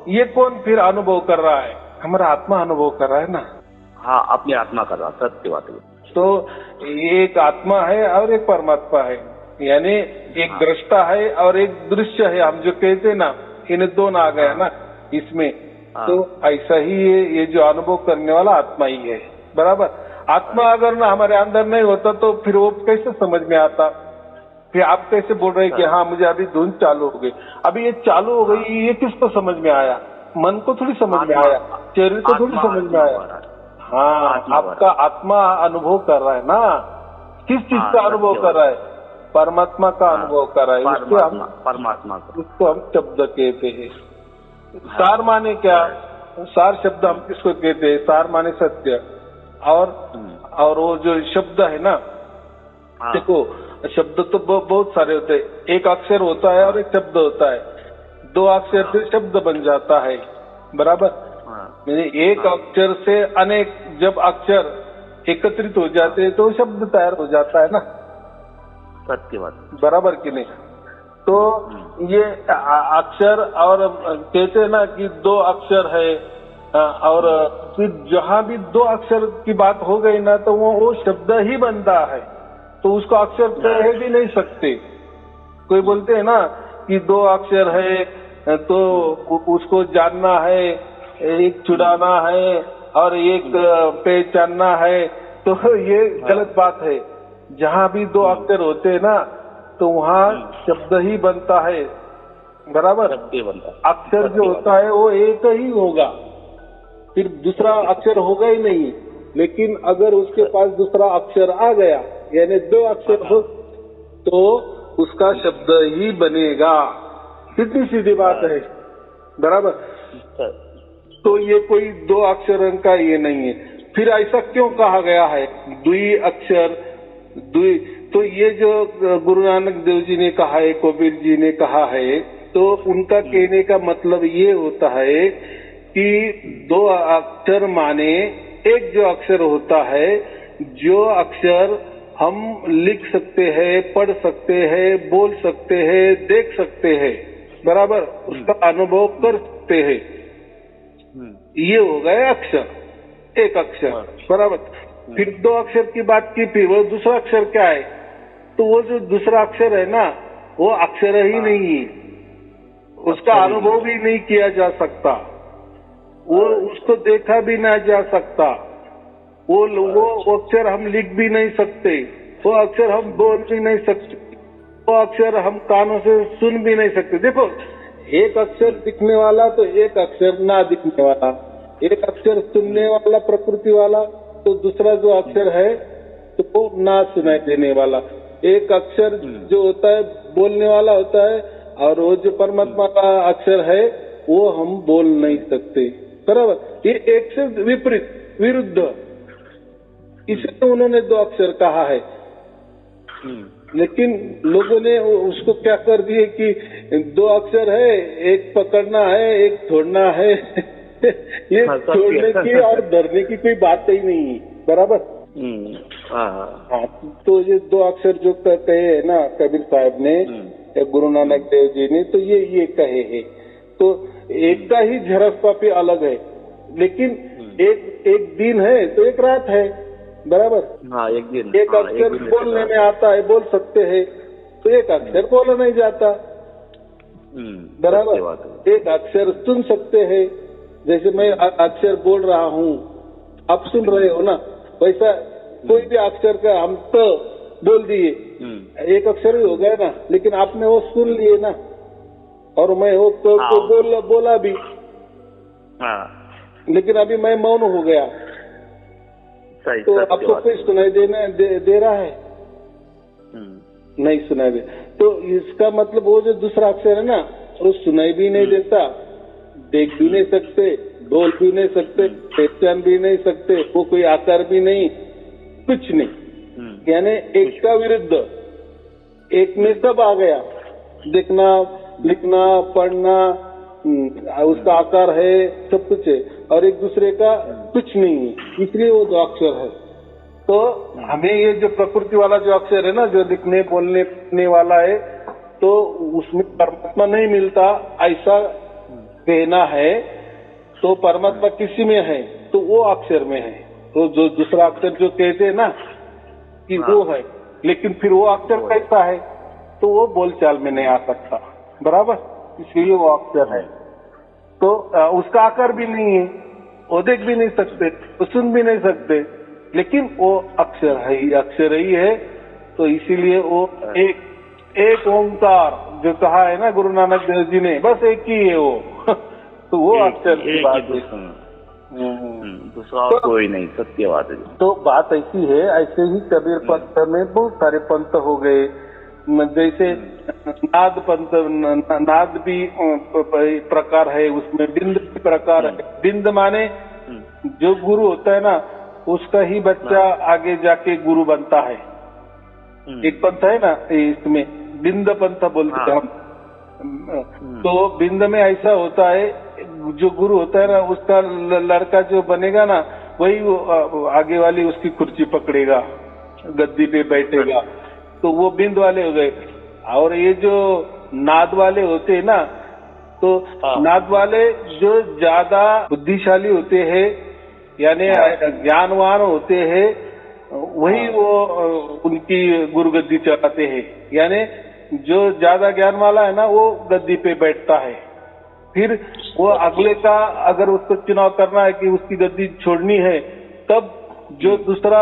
ये कौन फिर अनुभव कर रहा है? हमारा आत्मा अनुभव कर रहा है ना। हाँ, अपनी आत्मा कर रहा, सत्य बात है। तो एक आत्मा है और एक परमात्मा है, यानी एक दृष्टा है और एक दृश्य है। हम जो कहते हैं ना, इन्हें दोनों आ गया ना इसमें। तो ऐसा ही ये जो अनुभव करने वाला आत्मा ही है, बराबर। आत्मा अगर ना हमारे अंदर नहीं होता तो फिर वो कैसे समझ में आता? फिर आप कैसे बोल रहे हैं कि हाँ मुझे अभी धुन चालू हो गई? अभी ये चालू हो गई, ये किसको समझ में आया? मन को थोड़ी समझ में आया, शरीर को थोड़ी समझ में आया। हाँ, आपका आत्मा अनुभव कर रहा है ना। किस चीज का अनुभव कर रहा है? परमात्मा का अनुभव कर रहा है। उसको हम शब्द कहते हैं। सार माने क्या? सार शब्द हम किसको कहते हैं? सार माने सत्य। और वो जो शब्द है ना, देखो शब्द तो बहुत सारे होते हैं। एक अक्षर होता है और एक शब्द होता है। दो अक्षर से शब्द बन जाता है, बराबर। एक अक्षर से अनेक जब अक्षर एकत्रित हो जाते हैं तो शब्द तैयार हो जाता है ना। सत्य बात, बराबर कि नहीं? तो ये अक्षर, और कहते हैं ना कि दो अक्षर है, और फिर जहां भी दो अक्षर की बात हो गई ना तो वो शब्द ही बनता है। तो उसको अक्षर कह भी नहीं सकते। कोई बोलते हैं ना कि दो अक्षर है तो उसको जानना है, एक छुड़ाना है और एक पहचानना है, तो ये गलत बात है। जहां भी दो अक्षर होते हैं ना तो वहाँ शब्द ही बनता है, बराबर। अक्षर जो होता है वो एक ही होगा, फिर दूसरा अक्षर होगा ही नहीं। लेकिन अगर उसके पास दूसरा अक्षर आ गया, यानी दो अक्षर हो, तो उसका शब्द ही बनेगा। कितनी सीधी बात है, बराबर। तो ये कोई दो अक्षरों का ये नहीं है। फिर ऐसा क्यों कहा गया है द्वि अक्षर द्वि? तो ये जो गुरु नानक देव जी ने कहा है, कबीर जी ने कहा है, तो उनका कहने का मतलब ये होता है कि दो अक्षर माने एक जो अक्षर होता है, जो अक्षर हम लिख सकते हैं, पढ़ सकते हैं, बोल सकते हैं, देख सकते हैं, बराबर, उसका अनुभव कर सकते हैं, ये हो गए अक्षर, एक अक्षर, बराबर। फिर दो अक्षर की बात की, फिर वो दूसरा अक्षर क्या है? तो वो जो दूसरा अक्षर है ना, वो अक्षर ही नहीं है, उसका अनुभव भी नहीं किया जा सकता, वो उसको देखा भी नहीं जा सकता, वो अक्षर हम लिख भी नहीं सकते, वो अक्षर हम बोल भी नहीं सकते, वो अक्षर हम कानों से सुन भी नहीं सकते। देखो, एक अक्षर दिखने वाला तो एक अक्षर ना दिखने वाला, एक अक्षर सुनने वाला प्रकृति वाला तो दूसरा जो अक्षर है तो वो ना सुनाई देने वाला। एक अक्षर जो होता है बोलने वाला होता है, और वो जो परमात्मा का अक्षर है वो हम बोल नहीं सकते, बराबर। ये एक से विपरीत, विरुद्ध, इसे उन्होंने दो अक्षर कहा है। लेकिन लोगों ने उसको क्या कर दिए कि दो अक्षर है, एक पकड़ना है, एक छोड़ना है। ये छोड़ने की और धरने की कोई बात ही नहीं है, बराबर। हाँ, तो ये दो अक्षर जो कहे है ना कबीर साहब ने, गुरु नानक देव जी ने, तो ये कहे है। तो एक का ही झरस्ता पे अलग है, लेकिन एक दिन है तो एक रात है, बराबर। हाँ, एक दिन, एक अक्षर बोलने में आता है, बोल सकते हैं, तो एक अक्षर बोला नहीं जाता, बराबर। एक अक्षर सुन सकते हैं, जैसे मैं अक्षर बोल रहा हूँ, आप सुन रहे हो ना, वैसा कोई भी अक्षर का हम तो बोल दिए, एक अक्षर ही हो गया ना, लेकिन आपने वो सुन लिए ना, और मैं वो तो बोला भी, लेकिन अभी मैं मौन हो गया, तो आपको कोई सुनाई दे रहा है? नहीं सुनाई दे। तो इसका मतलब वो जो दूसरा अक्षर है ना, वो सुनाई भी नहीं देता, देख भी नहीं सकते, बोल भी नहीं सकते, पहचान भी नहीं सकते, वो कोई आकार भी नहीं, कुछ नहीं। यानी एक का विरुद्ध एक में सब आ गया, देखना, लिखना, पढ़ना, उसका आकार है, सब कुछ है, और एक दूसरे का कुछ नहीं है, इसलिए वो दो अक्षर है। तो हमें ये जो प्रकृति वाला जो अक्षर है ना, जो लिखने बोलने वाला है, तो उसमें परमात्मा नहीं मिलता ऐसा कहना है। तो परमात्मा किसी में है तो वो अक्षर में है। तो जो दूसरा अक्षर जो कहते हैं ना कि वो है, लेकिन फिर वो अक्षर कैसा है, तो वो बोलचाल में नहीं आ सकता, बराबर, इसलिए वो अक्षर है। तो उसका आकार भी नहीं है, वो देख भी नहीं सकते, वो सुन भी नहीं सकते, लेकिन वो अक्षर है ही, अक्षर ही है। तो इसीलिए वो एक ओंकार जो कहा है ना गुरु नानक देव जी ने, बस एक ही है वो तो वो अक्षर की बात है, दूसरा कोई नहीं, सत्य बात है। तो बात ऐसी है। ऐसे ही कबीर पंथ में बहुत सारे पंथ हो गए, जैसे नाद पंथ, नाद भी प्रकार है, उसमें बिंद भी प्रकार है। बिंद माने जो गुरु होता है ना, उसका ही बच्चा आगे जाके गुरु बनता है। एक पंथ है ना इसमें, बिंद पंथ बोलते हैं हम। तो बिंद में ऐसा होता है, जो गुरु होता है ना, उसका लड़का जो बनेगा ना, वही वो आगे वाली उसकी कुर्सी पकड़ेगा, गद्दी पे बैठेगा, तो वो बिंद वाले हो गए। और ये जो नाद वाले होते हैं ना, तो नाद वाले जो ज्यादा बुद्धिशाली होते हैं, यानी ज्ञानवान होते हैं, वही वो उनकी गुरु गद्दी चलाते हैं। यानी जो ज्यादा ज्ञान वाला है ना, वो गद्दी पे बैठता है। फिर वो अगले का अगर उसको चुनाव करना है कि उसकी गद्दी छोड़नी है, तब जो दूसरा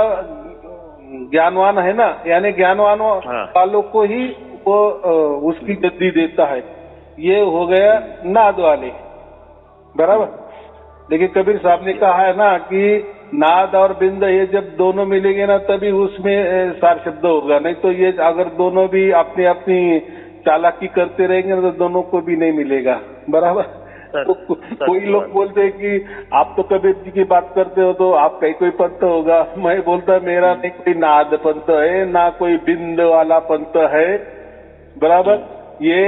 ज्ञानवान है ना, यानी ज्ञानवान वालों को ही वो उसकी गद्दी देता है। ये हो गया नाद वाले, बराबर। लेकिन कबीर साहब ने कहा है ना कि नाद और बिंद ये जब दोनों मिलेंगे ना, तभी उसमें सार शब्द होगा, नहीं तो ये अगर दोनों भी अपनी अपनी चालाकी करते रहेंगे तो दोनों को भी नहीं मिलेगा, बराबर। तो कोई लोग बोलते हैं कि आप तो कबीर जी की बात करते हो तो आपका ही कोई पंथ होगा। मैं बोलता मेरा नहीं कोई नाद पंथ है, ना कोई बिंद वाला पंथ है, बराबर। ये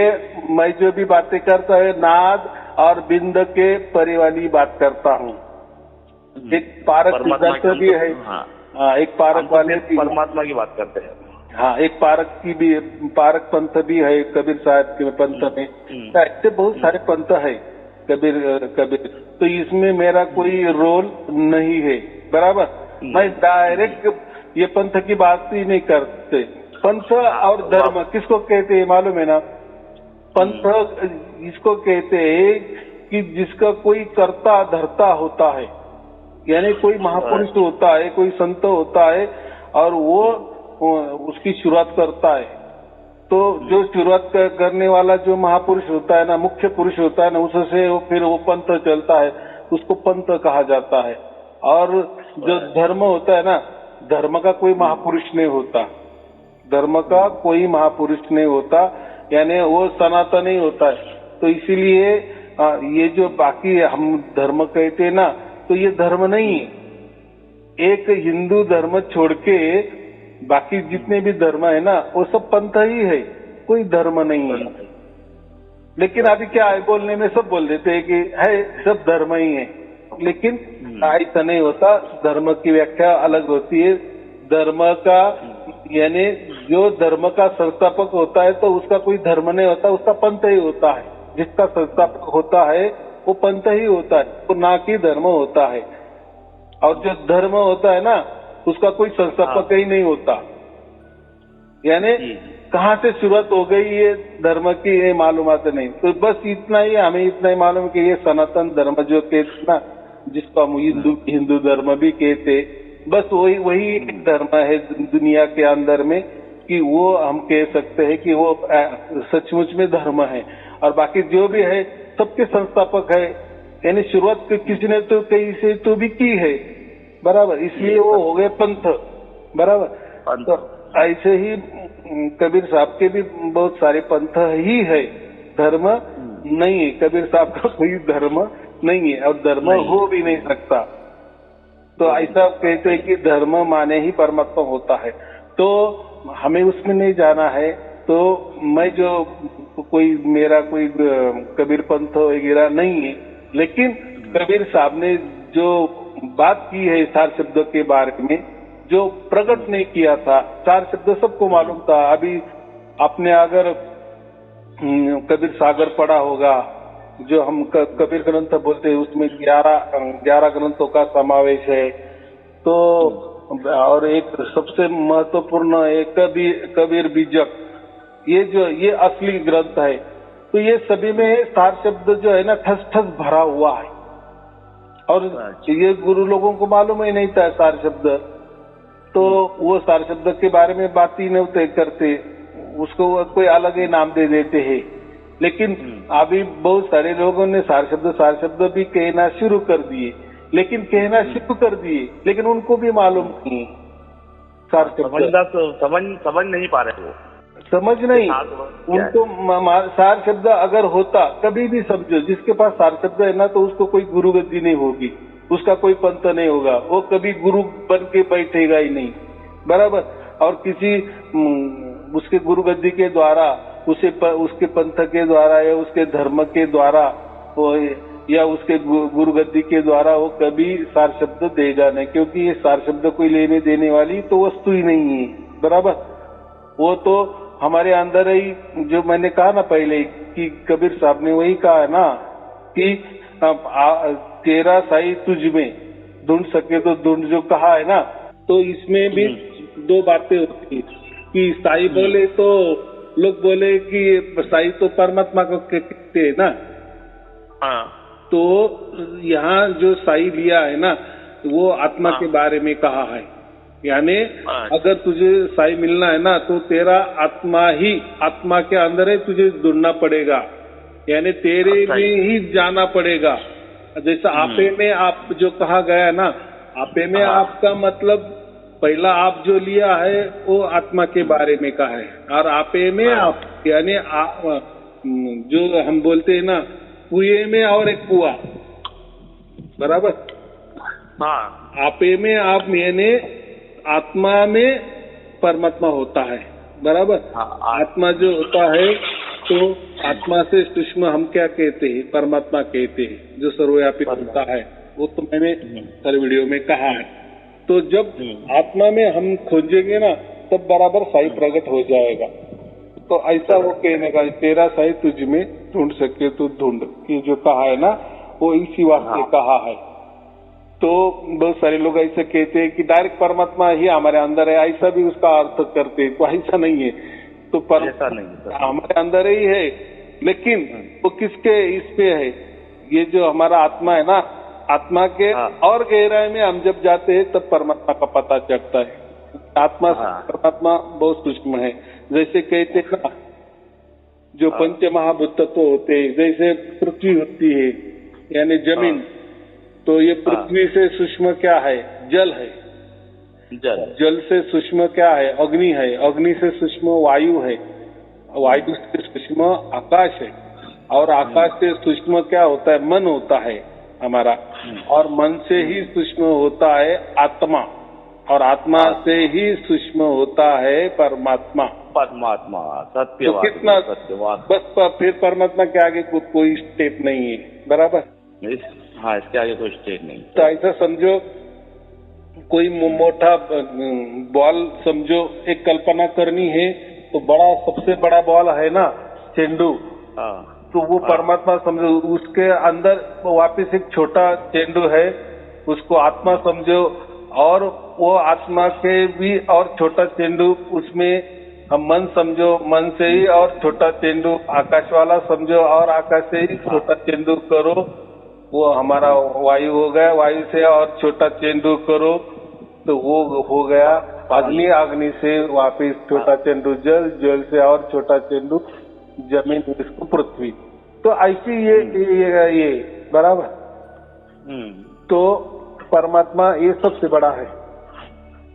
मैं जो भी बातें करता है, नाद और बिंद के परे वाली बात करता हूँ। एक पारक सिद्धांत भी है, हाँ, एक पारक वाले परमात्मा की बात करते हैं। हाँ, एक पारक की भी, पारक पंथ भी है कबीर साहब के पंथ में। ऐसे बहुत सारे पंथ है कबीर। तो इसमें मेरा कोई रोल नहीं है, बराबर। मैं डायरेक्ट ये पंथ की बात ही नहीं करते। पंथ और धर्म किसको कहते हैं मालूम है ना? पंथ इसको कहते हैं कि जिसका कोई कर्ता धर्ता होता है, यानी कोई महापुरुष होता है, कोई संत होता है, और वो उसकी शुरुआत करता है। तो जो शुरुआत करने वाला जो महापुरुष होता है ना, मुख्य पुरुष होता है ना, उससे फिर वो पंथ चलता है, उसको पंथ कहा जाता है। और जो धर्म होता है ना, धर्म का कोई महापुरुष नहीं होता, धर्म का कोई महापुरुष नहीं होता, यानी वो सनातन ही होता है। तो इसीलिए ये जो बाकी हम धर्म कहते हैं ना, तो ये धर्म नहीं है। एक हिंदू धर्म छोड़ के बाकी जितने भी धर्म है ना, वो सब पंथ ही है, कोई धर्म नहीं है। लेकिन अभी क्या है, बोलने में सब बोल देते हैं कि है सब धर्म ही है, लेकिन ऐसा नहीं होता। धर्म की व्याख्या अलग होती है। धर्म का यानी जो धर्म का संस्थापक होता है, तो उसका कोई धर्म नहीं होता, उसका पंथ ही होता है। जिसका संस्थापक होता है वो पंथ ही होता है, वो ना कि धर्म होता है। और जो धर्म होता है ना, उसका कोई संस्थापक ही नहीं होता। यानी कहाँ से शुरुआत हो गई ये धर्म की, ये मालूमात नहीं। तो बस इतना ही, हमें इतना ही मालूम कि ये सनातन धर्म जो कहते ना, जिसको हम हिंदू धर्म भी कहते, बस वही वही एक धर्म है दुनिया के अंदर में, कि वो हम कह सकते हैं कि वो सचमुच में धर्म है। और बाकी जो भी है सबके संस्थापक है, यानी शुरुआत किसी ने तो कहीं से तो भी की है, बराबर, इसलिए वो हो गए पंथ, बराबर। तो ऐसे ही कबीर साहब के भी बहुत सारे पंथ ही है, धर्म नहीं है। कबीर साहब का कोई धर्म नहीं है और धर्म हो भी नहीं सकता। तो ऐसा कहते हैं कि धर्म माने ही परमात्मा होता है, तो हमें उसमें नहीं जाना है। तो मैं जो मेरा कोई कबीर पंथ वगैरह नहीं है, लेकिन कबीर साहब ने जो बात की है चार शब्द के बारे में, जो प्रकट नहीं किया था, चार शब्द सबको मालूम था। अभी आपने अगर कबीर सागर पढ़ा होगा, जो हम कबीर ग्रंथ बोलते हैं, उसमें 11 ग्रंथों का समावेश है। तो और एक सबसे महत्वपूर्ण एक कबीर बीजक, ये असली ग्रंथ है। तो ये सभी में सार शब्द जो है ना ठस ठस भरा हुआ है, और ये गुरु लोगों को मालूम ही नहीं था सार शब्द, तो वो सार शब्द के बारे में बात ही नहीं करते, उसको कोई अलग ही नाम दे देते हैं। लेकिन अभी बहुत सारे लोगों ने सार शब्द भी कहना शुरू कर दिए, लेकिन कहना शुरू कर दिए, लेकिन उनको भी मालूम नहीं सार शब्द, समझ नहीं पा रहे वो, समझ नहीं उनको। सार शब्द अगर होता, कभी भी समझो, जिसके पास सार शब्द है ना, तो उसको कोई गुरु गद्दी नहीं होगी, उसका कोई पंथ नहीं होगा, वो कभी गुरु बन के बैठेगा ही नहीं, बराबर। और किसी उसके गुरु गद्दी के द्वारा, उसके पंथ के द्वारा या उसके धर्म के द्वारा या उसके गुरु गद्दी के द्वारा वो कभी सार शब्द देगा नहीं, क्योंकि ये सार शब्द कोई लेने देने वाली तो वस्तु ही नहीं है, बराबर। वो तो हमारे अंदर ही, जो मैंने कहा ना पहले कि कबीर साहब ने वही कहा है ना कि तेरा साई तुझ में ढूंढ सके तो ढूंढ, जो कहा है ना, तो इसमें भी दो बातें होती है कि साई बोले तो लोग बोले कि साई तो परमात्मा को कहते हैं ना, तो यहाँ जो साई लिया है ना, वो आत्मा के बारे में कहा है। यानी अगर तुझे साई मिलना है ना, तो तेरा आत्मा के अंदर है, तुझे ढूंढना पड़ेगा, यानी तेरे में ही जाना पड़ेगा। जैसा आपे में आप जो कहा गया है ना, आपे में आपका मतलब पहला आप जो लिया है वो आत्मा के बारे में कहा है, और आपे में आप यानी जो हम बोलते हैं ना, कुएं में और एक कुआ, बराबर। आपे में आप यानी आत्मा में परमात्मा होता है, बराबर। आत्मा जो होता है, तो आत्मा से सूक्ष्म हम क्या कहते हैं, परमात्मा कहते हैं, जो सर्वव्यापी होता है। वो तो मैंने हर वीडियो में कहा है। तो जब आत्मा में हम खोजेंगे ना, तब बराबर साई प्रकट हो जाएगा। तो ऐसा वो कहने का, तेरा साई तुझ में ढूंढ सके तो ढूंढ, ये जो कहा है ना, वो इसी वास्ते कहा है। तो बहुत सारे लोग ऐसे कहते हैं कि डायरेक्ट परमात्मा ही हमारे अंदर है, ऐसा भी उसका अर्थ करते हैं, तो ऐसा नहीं है। तो परमात्मा हमारे अंदर ही है, लेकिन वो किसके इस पे है, ये जो हमारा आत्मा है ना, आत्मा के और गहराई में हम जब जाते हैं तब परमात्मा का पता चलता है। आत्मा से परमात्मा बहुत सूक्ष्म है। जैसे कहते हैं ना, जो पंच महाभूत तत्व होते हैं, जैसे पृथ्वी होती है यानी जमीन, तो ये पृथ्वी से सूक्ष्म क्या है, जल है। जल से सूक्ष्म क्या है, अग्नि है। अग्नि से सूक्ष्म वायु है। वायु से सूक्ष्म आकाश है। और आकाश से सूक्ष्म क्या होता है, मन होता है हमारा। और मन से ही सूक्ष्म होता है आत्मा, और आत्मा से ही सूक्ष्म होता है परमात्मा। सत्यवाद। तो कितना सत्यवाद, बस फिर परमात्मा के आगे कोई स्टेप नहीं है, बराबर। इसके आगे कोई स्टेप नहीं। तो ऐसा समझो, कोई मोटा बॉल समझो, एक कल्पना करनी है तो बड़ा, सबसे बड़ा बॉल है ना चेंडू, तो वो परमात्मा समझो, उसके अंदर वापस एक छोटा चेंडू है, उसको आत्मा समझो, और वो आत्मा के भी और छोटा चेंडू, उसमें हम मन समझो, मन से ही और छोटा चेंडू आकाश वाला समझो, और आकाश से ही छोटा चेंडू करो, वो हमारा वायु हो गया। वायु से और छोटा चेंडू करो, तो वो हो गया अग्नि, अग्नि से वापिस छोटा चंडू जल, जल से और छोटा चंडू जमीन, इसको पृथ्वी। तो ऐसी ये बराबर। तो परमात्मा ये सबसे बड़ा है,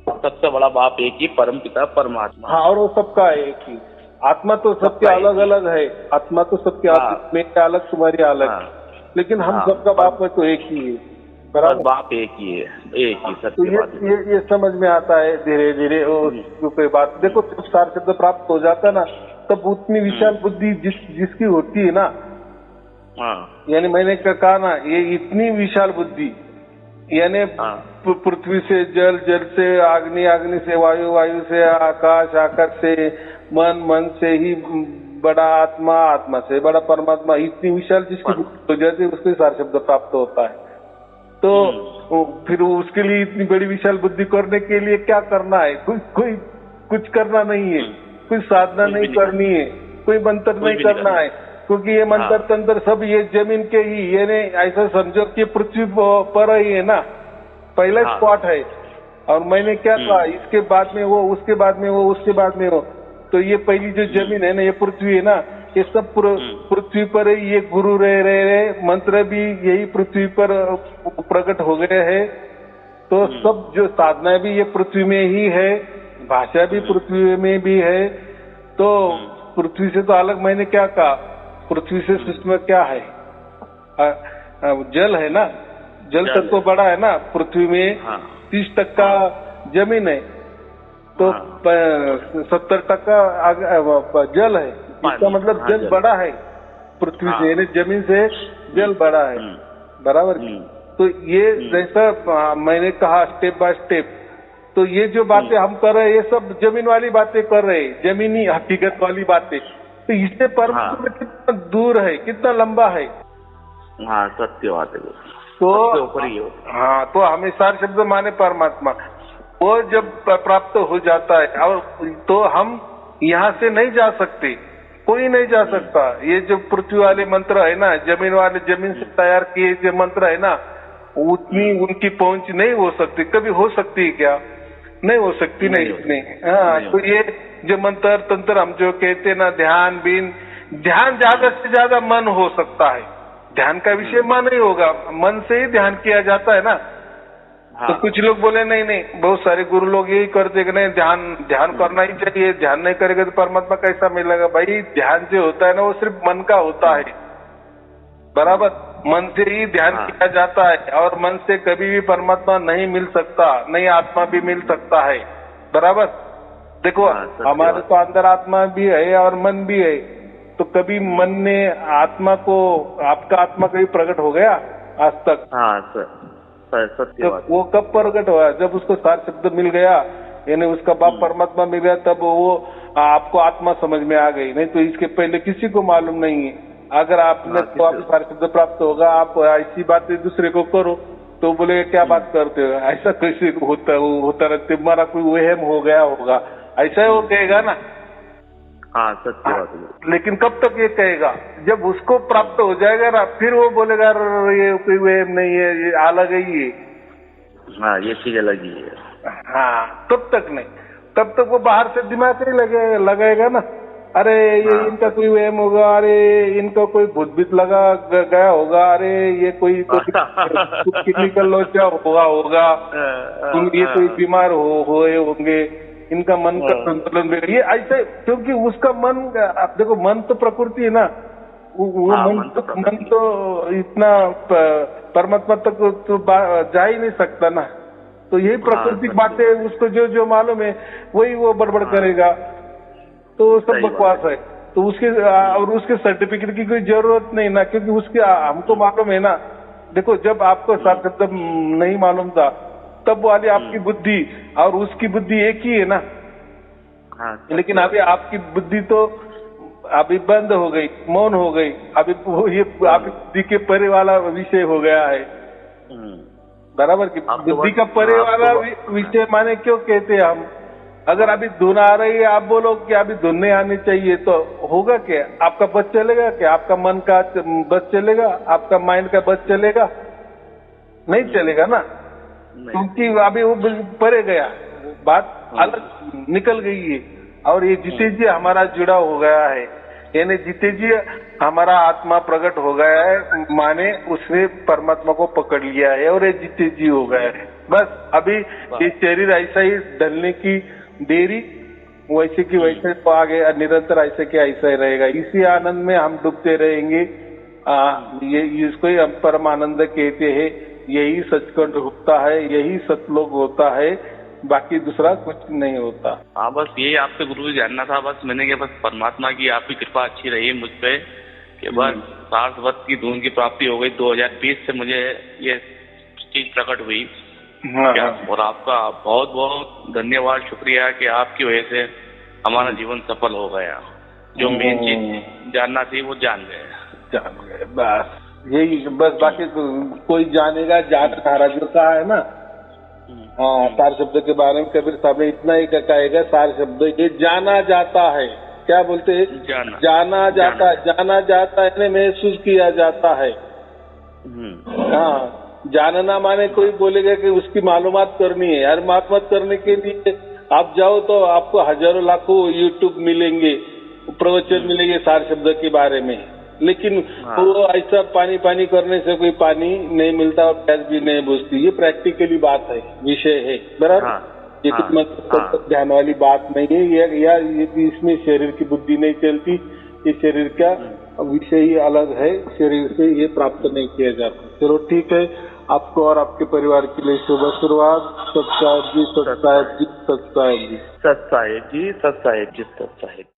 सबसे बड़ा बाप एक ही, परम पिता परमात्मा। हाँ, और वो सबका एक ही। आत्मा तो सबके अलग अलग है, आत्मा तो सबके मेरे अलग, तुम्हारी अलग, लेकिन हम सबका बाप में तो एक ही है, बराबर। बाप एक ही है, एक ही। तो ये समझ में आता है धीरे धीरे। कोई बात देखो, जब सार शब्द प्राप्त हो जाता है ना, तब उतनी विशाल बुद्धि जिसकी होती है ना, यानी मैंने कहा ना, ये इतनी विशाल बुद्धि, यानी पृथ्वी से जल, जल से अग्नि, अग्नि से वायु, वायु से आकाश, आकाश से मन, मन से ही बड़ा आत्मा, आत्मा से बड़ा परमात्मा, इतनी विशाल जिसकी बुद्धि हो जाती है, उसको सार शब्द प्राप्त होता है। तो फिर उसके लिए इतनी बड़ी विशाल बुद्धि करने के लिए क्या करना है? कुछ करना नहीं है, कोई साधना नहीं करनी है, कोई मंत्र नहीं करना है, क्योंकि ये मंत्र तंत्र सब ये जमीन के ही, ये नहीं ऐसा समझो कि पृथ्वी पर ही है ना, पहला स्पॉट है। और मैंने क्या कहा, इसके बाद में वो, उसके बाद में वो, उसके बाद में वो। तो ये पहली जो जमीन है ना, ये पृथ्वी है ना, ये सब पृथ्वी पर ही ये गुरु रहे, मंत्र भी यही पृथ्वी पर प्रकट हो गए हैं। तो सब जो साधना भी ये पृथ्वी में ही है, भाषा भी पृथ्वी में भी है। तो पृथ्वी से तो अलग मैंने क्या कहा, पृथ्वी से सृष्टि में क्या है? जल है ना, जल तक तो बड़ा है ना, पृथ्वी में 30% जमीन है, तो 70% जल है। इसका मतलब जल बड़ा है पृथ्वी से, यानी जमीन से जल बड़ा है, बराबर। तो ये जैसा मैंने कहा स्टेप बाय स्टेप, तो ये जो बातें हम कर रहे हैं, ये सब जमीन वाली बातें कर रहे हैं, जमीनी हकीकत वाली बातें। तो इससे परमात्मा कितना दूर है, कितना लंबा है। हाँ, सत्य बात है। तो हाँ, तो हमें सार शब्द माने परमात्मा, वो जब प्राप्त हो जाता है, और तो हम यहाँ से नहीं जा सकते, कोई नहीं जा सकता। ये जो पृथ्वी वाले मंत्र है ना, जमीन वाले, जमीन से तैयार किए जो मंत्र है ना, उतनी उनकी पहुंच नहीं हो सकती। कभी हो सकती है क्या? नहीं हो सकती, नहीं। हाँ, तो ये जो मंत्र तंत्र हम जो कहते हैं ना, ध्यान बीन, ध्यान ज्यादा से ज्यादा मन हो सकता है, ध्यान का विषय मन ही होगा, मन से ही ध्यान किया जाता है ना। तो कुछ लोग बोले नहीं, बहुत सारे गुरु लोग यही करते कि नहीं, ध्यान करना ही चाहिए, ध्यान नहीं करेगा तो परमात्मा कैसा मिलेगा? भाई, ध्यान जो होता है ना, वो सिर्फ मन का होता है, बराबर। मन से ही ध्यान किया जाता है, और मन से कभी भी परमात्मा नहीं मिल सकता, नहीं आत्मा भी मिल सकता है, बराबर। देखो, हमारे तो अंदर आत्मा भी है और मन भी है, तो कभी मन ने आत्मा को, आपका आत्मा कभी प्रकट हो गया आज तक? हाँ सत्य बात। वो कब प्रकट हुआ? जब उसको सार शब्द मिल गया, यानी उसका बाप परमात्मा मिल गया, तब वो आपको आत्मा समझ में आ गई। नहीं तो इसके पहले किसी को मालूम नहीं है। अगर आपने तो आप सार शब्द प्राप्त होगा, आप ऐसी बातें दूसरे को करो तो बोले क्या बात करते हो, ऐसा कैसे होता रहता, तुम्हारा कोई वहम हो गया होगा, ऐसा वो कहेगा ना। हाँ, सत्य बात है। लेकिन कब तक ये कहेगा? जब उसको प्राप्त हो जाएगा ना, फिर वो बोलेगा ये कोई वहम नहीं है, ये अलग है ये। हाँ, ये चीज अलग ही है। हाँ, तब तक नहीं, तब तक वो बाहर से दिमाग नहीं लगाएगा ना। अरे ये इनका कोई वहम होगा, अरे इनका कोई भूत लगा गया होगा, अरे ये कोई केमिकल लोचा होगा, ये कोई बीमार होए होंगे, इनका मन का संतुलन बिगड़, ये ऐसे। क्योंकि उसका मन, आप देखो, मन तो प्रकृति है ना, वो मन तो इतना परमात्मा तक तो जा ही नहीं सकता ना। तो यही प्राकृतिक बातें उसको जो मालूम है वही वो बड़बड़ करेगा, तो सब बकवास है। तो उसके सर्टिफिकेट की कोई जरूरत नहीं ना, क्योंकि उसके हमको मालूम है ना। देखो, जब आपको सार शब्द नहीं मालूम था, तब वाली आपकी बुद्धि और उसकी बुद्धि एक ही है ना। लेकिन अभी आपकी बुद्धि तो अभी बंद हो गई, मौन हो गई, अभी ये आपकी बुद्धि के परे वाला विषय हो गया है, बराबर। की बुद्धि का परे वाला विषय माने क्यों कहते हैं हम? अगर अभी धुन आ रही है, आप बोलो कि अभी धुन नहीं आनी चाहिए, तो होगा क्या? आपका बस चलेगा क्या? आपका मन का बस चलेगा? आपका माइंड का बस चलेगा? नहीं चलेगा ना। क्योंकि अभी वो परे गया, बात अलग निकल गई है। और ये जीते जी हमारा जुड़ा हो गया है, यानी जीते जी हमारा आत्मा प्रकट हो गया है, माने उसने परमात्मा को पकड़ लिया है और ये जीते जी हो गया है। बस अभी ये शरीर ऐसा ही ढलने की देरी, वैसे की वैसे तो आगे निरंतर ऐसे के ऐसा ही रहेगा। इसी आनंद में हम डूबते रहेंगे। ये इसको ही हम परम आनंद कहते हैं। यही सचखंड होता है, यही सतलोक होता है, बाकी दूसरा कुछ नहीं होता। हाँ, बस यही आपसे गुरु जी जानना था। बस मैंने कहा बस परमात्मा की आपकी कृपा अच्छी रही मुझ पे कि बस सारस्वत की धुन की प्राप्ति हो गई। 2020 से मुझे ये चीज प्रकट हुई। हाँ। और आपका बहुत बहुत धन्यवाद, शुक्रिया कि आपकी वजह से हमारा जीवन सफल हो गया। जो मेन चीज जानना थी वो जान गए। बस यही, बस बाकी कोई जानेगा, जान महाराज जो कहा है ना। हाँ, सार शब्द के बारे में कबीर साहब ने इतना ही कहेगा, सार शब्द ये जाना जाता है। क्या बोलते हैं? जाना जाता है, महसूस किया जाता है। हाँ, जानना माने कोई बोलेगा कि उसकी मालूमात करनी है। यार मालूमात करने के लिए आप जाओ तो आपको हजारों लाखों यूट्यूब मिलेंगे, प्रवचन मिलेंगे सार शब्द के बारे में, लेकिन वो ऐसा पानी पानी करने से कोई पानी नहीं मिलता और प्यास भी नहीं बुझती। ये प्रैक्टिकली बात है, विषय है, बराबर। ये कुछ मतलब ध्यान वाली बात नहीं है। यार ये इसमें शरीर की बुद्धि नहीं चलती, ये शरीर का विषय ही अलग है, शरीर से ये प्राप्त नहीं किया जाता। चलो ठीक है, आपको और आपके परिवार के लिए शुभ आशीर्वाद। सत्साहेब जी, सत्साहेब जी, सत्साहेब जी, सत्साहेब जी, सत्साहेब जी, सत्साहेब।